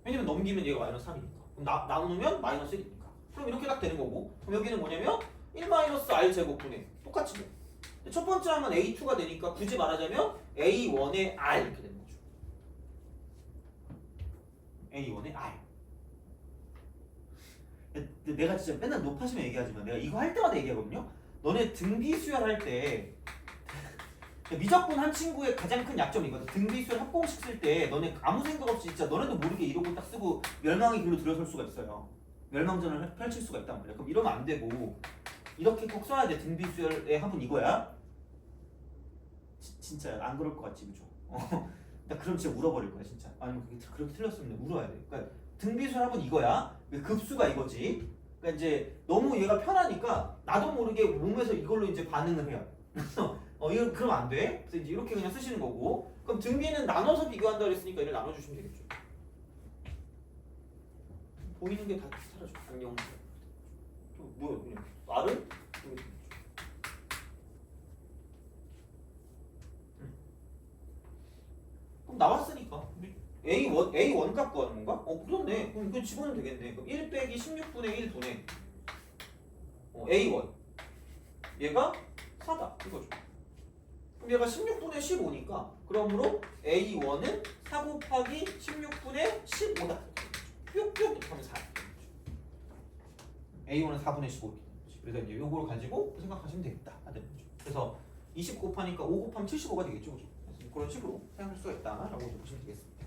왜냐면 넘기면 얘가 마이너스 3이니까. 그럼 나누면 마이너스 1이니까. 그럼 이렇게 딱 되는 거고. 그럼 여기는 뭐냐면 1-r 제곱분의 똑같이 돼. 첫 번째 하면 a2가 되니까 굳이 말하자면 a1의 r 이렇게 되는 거죠. a1의 r. 내가 진짜 맨날 높아지면 얘기하지만 내가 이거 할 때마다 얘기하거든요. 너네 등비 수열할 때 미적분 한 친구의 가장 큰 약점이 이거든. 등비 수열 합공식 쓸 때 너네 아무 생각 없이 진짜 너네도 모르게 이러고 딱 쓰고 멸망의 길로 들어설 수가 있어요. 멸망전을 펼칠 수가 있단 말이야. 그럼 이러면 안 되고 이렇게 꼭 써야 돼. 등비 수열의 합은 이거야. 진짜 안 그럴 것 같지, 그죠? 나 그럼 진짜 울어버릴 거야, 진짜. 아니면 그렇게 틀렸으면 울어야 돼. 그러니까 등비수열 합은 이거야. 급수가 이거지. 그러니까 이제 너무 얘가 편하니까 나도 모르게 몸에서 이걸로 이제 반응을 해요. 이거 그러면 안 돼. 그래서 이제 이렇게 그냥 쓰시는 거고. 그럼 등비는 나눠서 비교한다 그랬으니까 얘를 나눠주시면 되겠죠. 보이는 게 다 사라져. 안녕. 또 뭐야, 그냥 말은? 그럼 나왔으니까 A1 값 구하는 건가? 그렇네. 그럼 이거 집어넣으면 되겠네. 그럼 1 빼기 16분의 1 분의 A1 얘가 4다 이거죠. 그럼 얘가 16분의 15니까 그러므로 A1은 4 곱하기 16분의 15다. 뿅뿅 하면 4. A1은 4분의 15 그래서 이제 요걸 가지고 생각하시면 되겠다. 그래서 20 곱하니까 5 곱하면 75가 되겠죠, 그죠? 그런 식으로 사용할 수가 있다라고 보시면 되겠습니다.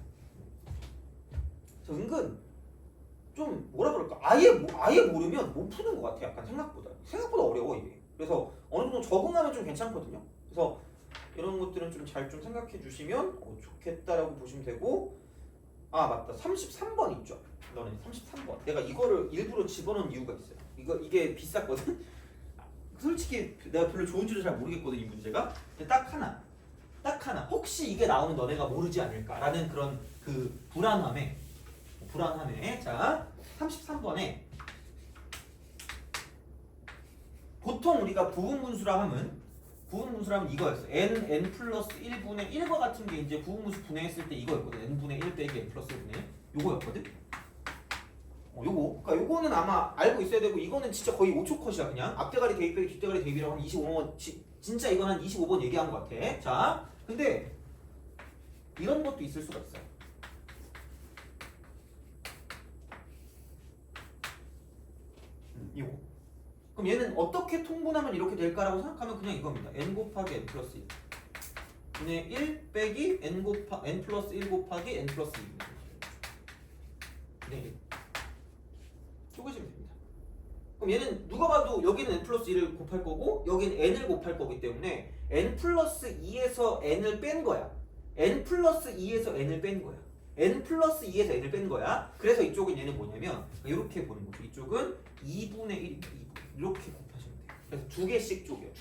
그래서 은근 좀 뭐라 그럴까 아예 모르면 못 푸는 것 같아. 약간 생각보다 어려워 이게. 그래서 어느 정도 적응하면 좀 괜찮거든요. 그래서 이런 것들은 좀 잘 좀 생각해 주시면 좋겠다라고 보시면 되고. 아 맞다, 33번 있죠. 너네 33번. 내가 이거를 일부러 집어넣은 이유가 있어요. 이게 비쌌거든. 솔직히 내가 별로 좋은 줄을 잘 모르겠거든 이 문제가. 근데 딱 하나 혹시 이게 나오면 너네가 모르지 않을까라는 그런 그 불안함에 자 33번에 보통 우리가 부분분수라 하면 이거였어. n 플러스 1분의 1과 같은 게 이제 부분분수 분해했을 때 이거였거든. n분의 1 빼기 n 플러스 1분의 1 요거였거든. 그러니까 요거는 아마 알고 있어야 되고 이거는 진짜 거의 5초 컷이야. 그냥 앞대가리 대입 빼기 뒷대가리 대입이라고 한 25번 진짜 이건 한 25번 얘기한 것 같아. 자 근데 이런 것도 있을 수가 있어요. 이거. 그럼 얘는 어떻게 통분하면 이렇게 될까라고 생각하면 그냥 이겁니다. n 곱하기 n 플러스 1 분의 1 빼기 n 플러스 1 곱하기 n 플러스 2 분의 1 쪼개시면 됩니다. 그럼 얘는 누가 봐도 여기는 n 플러스 1을 곱할 거고 여기는 n을 곱할 거기 때문에 n 플러스 2에서 n을 뺀 거야. n 플러스 2에서 n을 뺀 거야. n 플러스 2에서 n을 뺀 거야. 그래서 이쪽은 얘는 뭐냐면 이렇게 보는 거죠. 이쪽은 2분의 1입니다. 이렇게 곱하시면 돼요. 그래서 두 개씩 쪼개요.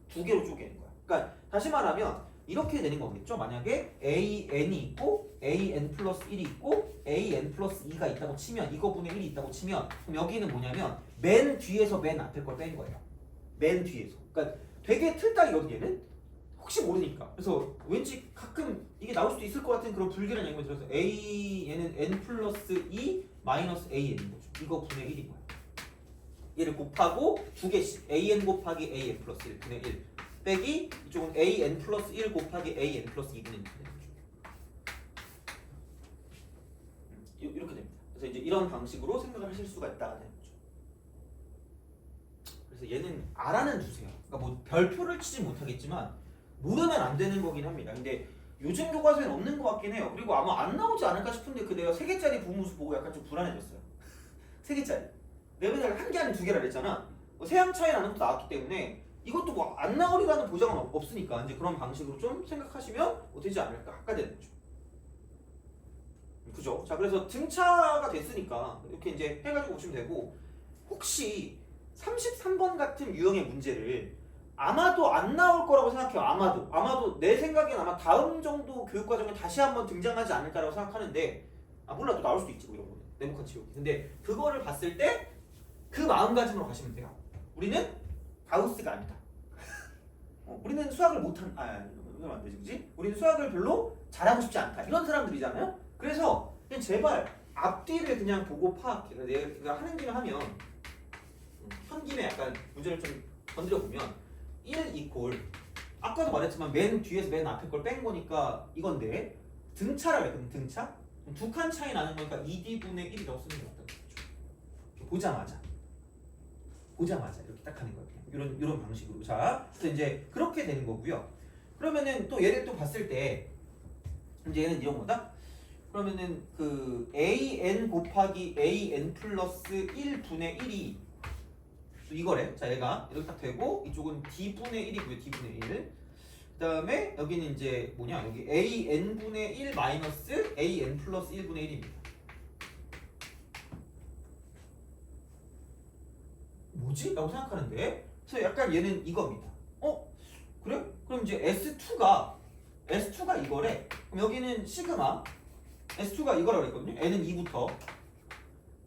두 개로 쪼개는 거야. 그러니까 다시 말하면 이렇게 되는 거겠죠. 만약에 an이 있고 an 플러스 1이 있고 an 플러스 2가 있다고 치면 이거 분의 1이 있다고 치면 그럼 여기는 뭐냐면 맨 뒤에서 맨 앞에 걸 뺀 거예요. 맨 뒤에서. 그러니까 되게 틀딱이거든 얘는. 혹시 모르니까. 그래서 왠지 가끔 이게 나올 수도 있을 것 같은 그런 불길한 얘기가 들어서 얘는 n 플러스 2 마이너스 an인 거죠. 이거 분의 1인 거야. 얘를 곱하고 두 개씩 an 곱하기 an 플러스 1 분의 1 빼기 이쪽은 an 플러스 1 곱하기 an 플러스 2분의 1 분의 1 이렇게 됩니다. 그래서 이제 이런 방식으로 생각을 하실 수가 있다는 거죠. 그래서 얘는 알아는 두세요. 그러니까 뭐 별표를 치지 못하겠지만 모르면 안 되는 거긴 합니다. 근데 요즘 교과서에는 없는 것 같긴 해요. 그리고 아마 안 나오지 않을까 싶은데 그 내가 3개짜리 부분수 보고 약간 좀 불안해졌어요. 3개짜리. 내가 맨날 1개 아니면 2개라 그랬잖아. 세항 차이 나는 것도 나왔기 때문에 이것도 뭐 안 나오리라는 보장은 없으니까 이제 그런 방식으로 좀 생각하시면 되지 않을까 하가 되는 거죠. 그죠? 자 그래서 등차가 됐으니까 이렇게 이제 해가지고 보시면 되고 혹시 33번 같은 유형의 문제를 아마도 안 나올 거라고 생각해요. 아마도 내 생각엔 아마 다음 정도 교육과정에 다시 한번 등장하지 않을까라고 생각하는데 몰라 또 나올 수도 있지 뭐 이런 거는 네모칸 치우기. 근데 그거를 봤을 때 그 마음가짐으로 가시면 돼요. 우리는 가우스가 아니다. 우리는 수학을 못한 이러면 안 되지, 그지? 우리는 수학을 별로 잘하고 싶지 않다. 이런 사람들이잖아요. 그래서 그냥 제발 앞뒤를 그냥 보고 파악해. 내가 하는 김에 하면 한 김에 약간 문제를 좀 건드려 보면 1 이퀄 아까도 말했지만 맨 뒤에서 맨 앞에 걸 뺀 거니까 이건데 등차라 그랬거든. 등차? 두 칸 차이 나는 거니까 2d분의 1이라고 쓰는 게 맞다는 거죠. 보자마자 이렇게 딱 하는 거예요. 이런 방식으로. 자, 그래서 이제 그렇게 되는 거고요. 그러면은 또 얘를 또 봤을 때 이제 얘는 이런 거다. 그러면은 그 an 곱하기 an 플러스 1분의 1이 이거래. 자, 얘가 이렇게 딱 되고 이쪽은 d분의 1이고요. d분의 1. 그 다음에 여기는 이제 뭐냐, 여기 an분의 1 마이너스 an 플러스 1분의 1입니다. 뭐지? 라고 생각하는데, 그래서 약간 얘는 이겁니다. 그래? 그럼 이제 S2가 이거래. 그럼 여기는 시그마 S2가 이거라고 했거든요. n은 2부터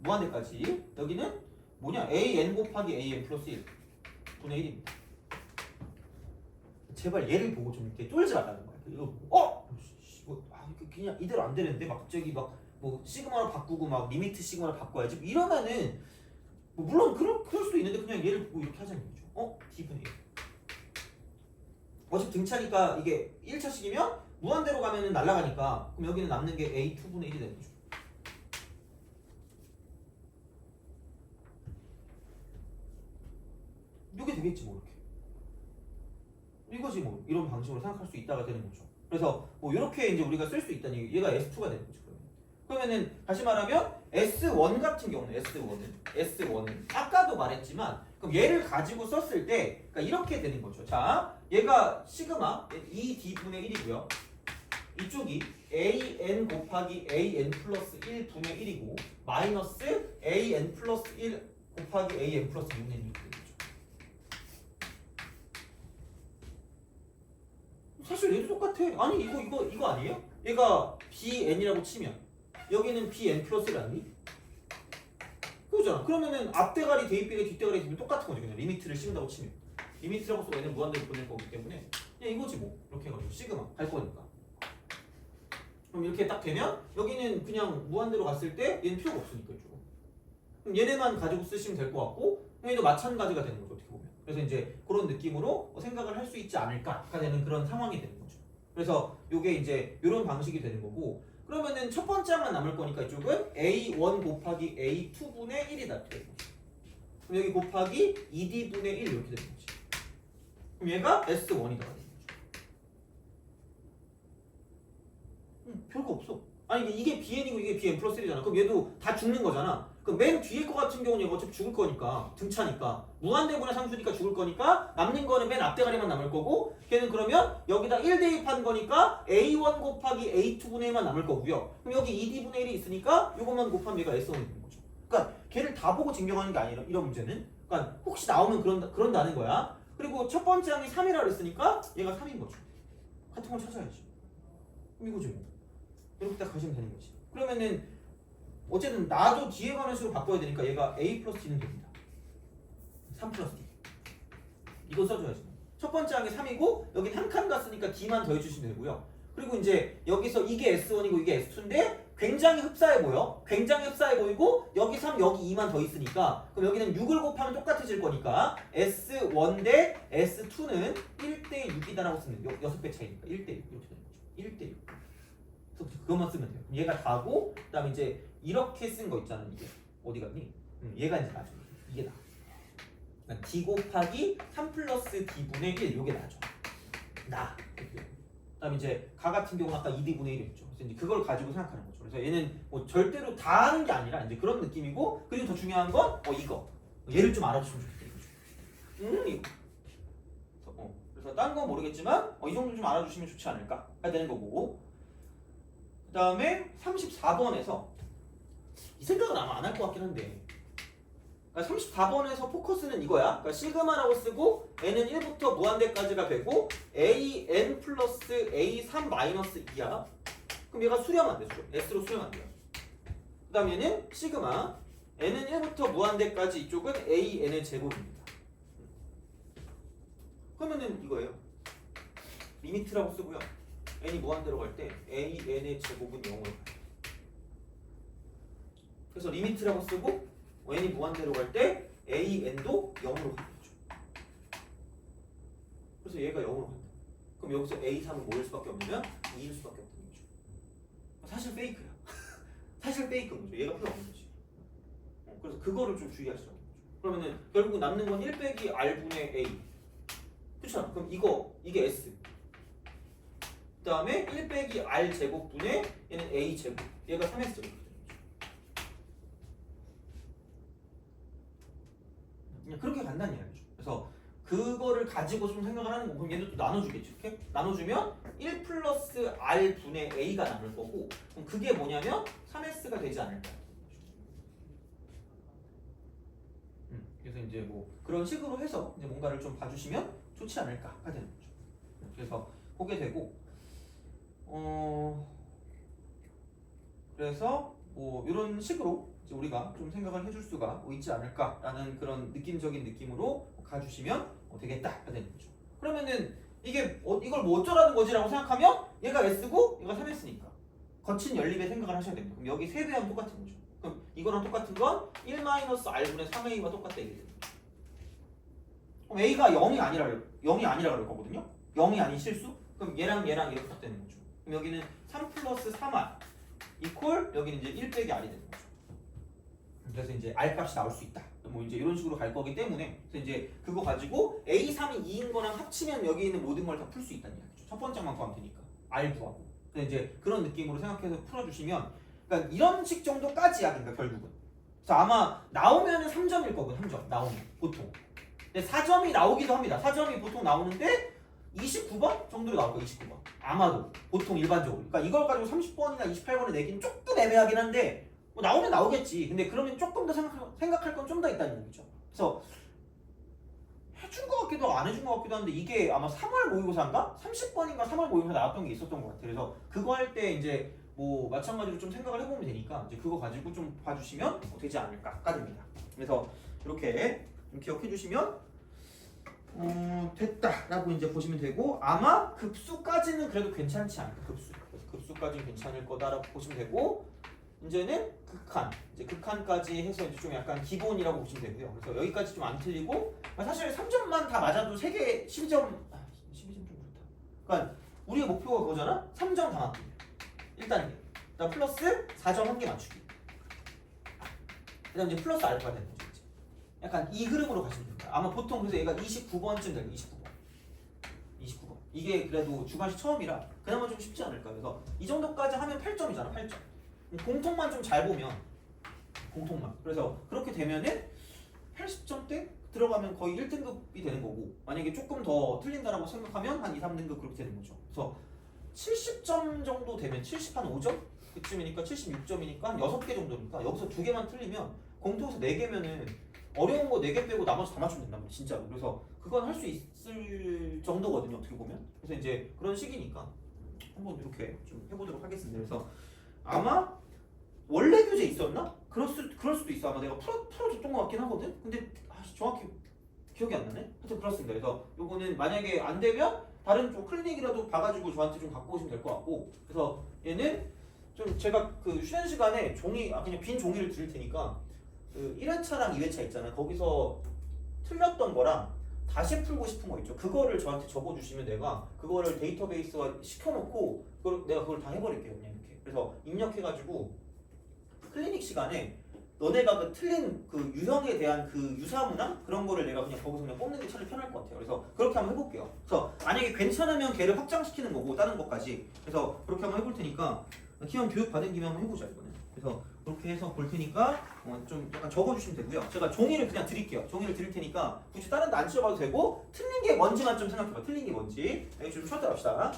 무한대까지. 여기는 뭐냐, an 곱하기 an 플러스 1 분의 1입니다. 제발 얘를 보고 좀 이렇게 쫄지 말라는 거야. 이거 그냥 이대로 안 되는데 막 갑자기 막 뭐 시그마로 바꾸고 막 리미트 시그마로 바꿔야지 이러면은 뭐 물론 그럴 수도 있는데 그냥 얘를 보고 이렇게 하자는 거죠. d분의 1. 어차피 등차니까 이게 1차식이면 무한대로 가면은 날아가니까 그럼 여기는 남는 게 a2분의 1이 되는 거죠. 이게 되겠지 뭐 이렇게. 이거지 뭐 이런 방식으로 생각할 수 있다가 되는 거죠. 그래서 뭐 이렇게 이제 우리가 쓸 수 있다니 얘가 S2가 되는 거죠. 그러면은 다시 말하면 S1 같은 경우는 S1은 아까도 말했지만 그럼 얘를 가지고 썼을 때 그러니까 이렇게 되는 거죠. 자, 얘가 시그마 2d분의 1이고요. 이쪽이 an 곱하기 an 플러스 1분의 1이고 마이너스 an 플러스 1 곱하기 an 플러스 6분의 1이 되는 거죠. 사실 얘도 똑같아. 아니 이거 아니에요? 얘가 bn이라고 치면 여기는 bn 플러스 1 아니? 그거잖아. 그러면은 앞대가리 대입비례 뒷대가리 대입이 똑같은 거죠. 그냥 리미트를 씌운다고 치면 리미트라고 써서 얘는 무한대로 보낼 거기 때문에 그냥 이거지 뭐. 이렇게 해가지고 시그마 갈 거니까. 그럼 이렇게 딱 되면 여기는 그냥 무한대로 갔을 때 얘는 필요가 없으니까 이쪽은. 그럼 얘네만 가지고 쓰시면 될 것 같고 얘도 마찬가지가 되는 거죠. 어떻게 보면. 그래서 이제 그런 느낌으로 생각을 할 수 있지 않을까가 되는 그런 상황이 되는 거죠. 그래서 요게 이제 이런 방식이 되는 거고 그러면은 첫 번째 항만 남을 거니까 이쪽은 a1 곱하기 a2분의 1이다 되는 거죠. 그럼 여기 곱하기 2d분의 1 이렇게 되는 거지. 그럼 얘가 S1이다가 되는 거죠. 별거 없어. 아니 이게 bn이고 이게 bn 플러스 1이잖아. 그럼 얘도 다 죽는 거잖아. 그럼 맨 뒤에 거 같은 경우는 얘가 어차피 죽을 거니까 등차니까 무한대분의 상수니까 죽을 거니까 남는 거는 맨 앞대가리만 남을 거고 걔는 그러면 여기다 1 대입한 거니까 a1 곱하기 a2분의 1만 남을 거고요. 그럼 여기 2d분의 1이 있으니까 이것만 곱하면 얘가 S1이 되는 거죠. 그러니까 걔를 다 보고 증명하는 게 아니라 이런 문제는 그러니까 혹시 나오면 그런다는 거야. 그리고 첫 번째 항이 3이라고 했으니까 얘가 3인 거죠. 같은 걸 찾아야지. 그럼 이거지 뭐. 이렇게 딱 가시면 되는 거지. 그러면은 어쨌든 나도 뒤에 가는 식으로 바꿔야 되니까 얘가 a 플러스 d는 됩니다. 3 플러스 d. 이거 써줘야지. 첫 번째 항이 3이고 여긴 한 칸 갔으니까 d만 더해주시면 되고요. 그리고 이제 여기서 이게 S1이고 이게 S2인데 굉장히 흡사해 보여. 굉장히 흡사해 보이고 여기 3 여기 2만 더 있으니까 그럼 여기는 6을 곱하면 똑같아질 거니까 S1 대 S2는 1대 6이다라고 쓰면 6배 차이니까 1대 6 이렇게 되는 거죠. 1대 6. 그래서 그것만 쓰면 돼요. 얘가 다고 그다음에 이제 이렇게 쓴 거 있잖아. 이게 어디 갔니? 얘가 이제 나죠. 이게 나. 그러니까 d 곱하기 3 플러스 d분의 1 요게 나죠. 나. 그다음에 이제 가 같은 경우는 아까 2d분의 1이었죠. 그래서 이제 그걸 가지고 생각하는 거죠. 그래서 얘는 뭐 절대로 다 하는 게 아니라 이제 그런 느낌이고 그리고 더 중요한 건 이거. 얘를 좀 알아주시면 좋겠다. 이거. 그래서 다른 건 모르겠지만 이 정도 좀 알아주시면 좋지 않을까? 해야 되는 거고. 그 다음에 34번에서 이 생각은 아마 안 할 것 같긴 한데 그러니까 34번에서 포커스는 이거야. 그러니까 시그마라고 쓰고 n은 1부터 무한대까지가 되고 an 플러스 a3 마이너스 2야. 그럼 얘가 수렴 안 돼. s로 수렴 안 돼요. 그 다음 얘는 시그마 n은 1부터 무한대까지 이쪽은 an의 제곱입니다. 그러면은 이거예요. 리미트라고 쓰고요. n이 무한대로 갈 때 an의 제곱은 0으로 가요. 그래서 리미트라고 쓰고 n이 무한대로 갈 때 an도 0으로 가는 거죠. 그래서 얘가 0으로 간다. 그럼 여기서 a3은 뭐일 수밖에 없냐면 2일 수밖에 없는 거죠. 사실 페이크야. 사실 페이크인 거죠. 얘가 필요 없는 거지. 그래서 그거를 좀 주의하시죠. 그러면은 결국 남는 건 1 빼기 r분의 a. 그렇죠? 그럼 이게 s. 그 다음에 1 빼기 r 제곱분의 얘는 a 제곱. 얘가 3s 제곱. 그냥 그렇게 간단히 이야기죠. 그래서 그거를 가지고 좀 생각을 하는 거. 그럼 얘도 또 나눠주겠지. 이렇게 나눠주면 1 플러스 r 분의 a가 남을 거고, 그럼 그게 뭐냐면 3s가 되지 않을까. 그래서 이제 뭐 그런 식으로 해서 이제 뭔가를 좀 봐주시면 좋지 않을까가 되는 거죠. 그래서 그게 되고, 그래서 뭐 이런 식으로 이제 우리가 좀 생각을 해줄 수가 있지 않을까라는 그런 느낌적인 느낌으로 가주시면 되겠다가 되는 거죠. 그러면은 이게 이걸 뭐 어쩌라는 거지라고 생각하면 얘가 S고 얘가 3S니까 거친 연립의 생각을 하셔야 됩니다. 그럼 여기 세배하면 똑같은 거죠. 그럼 이거랑 똑같은 건 1-r분의 3a와 똑같다 이게 되는 거죠. 그럼 a가 0이 아니라 그럴 거거든요. 0이 아닌 실수? 그럼 얘랑 이렇게 딱 되는 거죠. 그럼 여기는 3 플러스 3r 이퀄 여기는 이제 1 빼기 r이 되는 거죠. 그래서 이제 r 값이 나올 수 있다. 뭐 이제 이런 식으로 갈 거기 때문에 그래서 이제 그거 가지고 a3이 2인 거랑 합치면 여기 있는 모든 걸 다 풀 수 있다는 얘기죠. 첫 번째만 구하면 되니까 r 구하고. 근데 이제 그런 느낌으로 생각해서 풀어주시면, 그러니까 이런 식 정도까지야. 그러니까 결국은. 그래서 아마 나오면은 3점일 거거든. 3점 나오면 보통. 근데 4점이 나오기도 합니다. 4점이 보통 나오는데 29번 정도로 나올 거예요. 29번. 아마도 보통 일반적으로. 그러니까 이걸 가지고 30번이나 28번을 내기는 조금 애매하긴 한데 뭐 나오면 나오겠지. 근데 그러면 조금 더 생각할 건 좀 더 있다는 얘기죠. 그래서 해준 것 같기도 하고 안 해준 것 같기도 한데 이게 아마 3월 모의고사인가? 30번인가 3월 모의고사 나왔던 게 있었던 것 같아요. 그래서 그거 할 때 이제 뭐 마찬가지로 좀 생각을 해보면 되니까 이제 그거 가지고 좀 봐주시면 되지 않을까가 됩니다. 그래서 이렇게 좀 기억해 주시면 됐다라고 이제 보시면 되고, 아마 급수까지는 그래도 괜찮지 않을까. 급수까지는 괜찮을 거다라고 보시면 되고, 이제는 극한까지 해서 이제 좀 약간 기본이라고 보시면 되고요. 그래서 여기까지 좀 안 틀리고, 사실 3점만 다 맞아도 3개 12점, 12점 좀 그렇다. 그러니까 우리의 목표가 그거잖아. 3점 다 맞기. 일단 플러스 4점 한 개 맞추기. 그다음 이제 플러스 알파가 되는 거죠. 이제. 약간 이 흐름으로 가시면 됩니다. 아마 보통 그래서 얘가 29번쯤 되고 29번. 이게 그래도 주관식 처음이라 그나마 좀 쉽지 않을까. 그래서 이 정도까지 하면 8점이잖아. 8점. 공통만 좀 잘 보면 공통만. 그래서 그렇게 되면은 80점대 들어가면 거의 1등급이 되는 거고, 만약에 조금 더 틀린다라고 생각하면 한 2, 3등급 그렇게 되는 거죠. 그래서 70점 정도 되면 70한 5점? 그쯤이니까 76점이니까 한 6개 정도니까 여기서 2개만 틀리면 공통에서 4개면은 어려운 거 4개 빼고 나머지 다 맞추면 된단 말이야 진짜로. 그래서 그건 할 수 있을 정도거든요 어떻게 보면. 그래서 이제 그런 식이니까 한번 이렇게 좀 해보도록 하겠습니다. 그래서 아마 원래 교재 있었나? 그럴 수도 있어. 아마 내가 풀어줬던 것 같긴 하거든? 근데 정확히 기억이 안 나네? 하여튼 그렇습니다. 그래서 요거는 만약에 안 되면 다른 좀 클리닉이라도 봐가지고 저한테 좀 갖고 오시면 될 것 같고, 그래서 얘는 좀 제가 그 쉬는 시간에 그냥 빈 종이를 드릴 테니까 그 1회차랑 2회차 있잖아요. 거기서 틀렸던 거랑 다시 풀고 싶은 거 있죠. 그거를 저한테 적어주시면 내가 그거를 데이터베이스화 시켜놓고 내가 그걸 다 해버릴게요. 그냥 이렇게. 그래서 입력해가지고 클리닉 시간에 너네가 그 틀린 그 유형에 대한 그 유사문항 그런 거를 내가 그냥 거기서 그냥 뽑는 게 차라리 편할 것 같아요. 그래서 그렇게 한번 해볼게요. 그래서 만약에 괜찮으면 걔를 확장시키는 거고 다른 것까지. 그래서 그렇게 한번 해볼 테니까 기왕 교육 받은 김에 한번 해보자 이거는. 그래서 그렇게 해서 볼 테니까 좀 약간 적어주시면 되고요. 제가 종이를 그냥 드릴게요. 종이를 드릴 테니까 굳이 다른 데 안 찢어봐도 되고 틀린 게 뭔지만 좀 생각해봐. 틀린 게 뭔지. 여기 좀 쉬었다 갑시다.